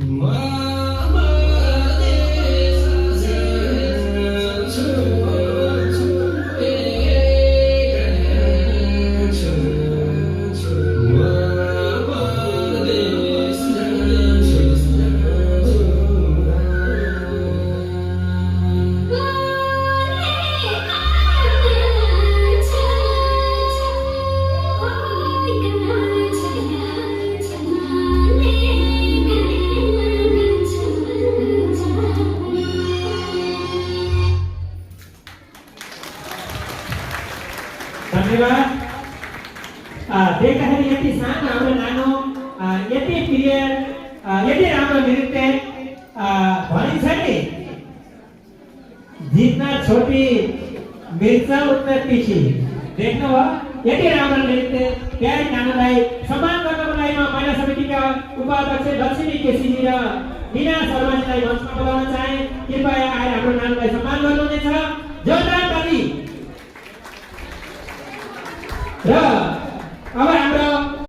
धन्यवाद। देख्दाखेरि यति सानो हाम्रो नानो यति प्रिय यति राम्रो नृत्य भनिन्छ नि जितना छोटी मिर्चा उतना तीखी। देख्नुभयो यति राम्रो नृत्य प्यारी नानुलाई सम्मान गर्नको लागि म महिला समितिका उपाध्यक्ष लक्ष्मी केसी र मीना शर्माजीलाई मञ्चमा बोलाउन चाहे। कृपया आएर हाम्रो नानुलाई सम्मान गर्नुहुनेछ। जोरदार ताली र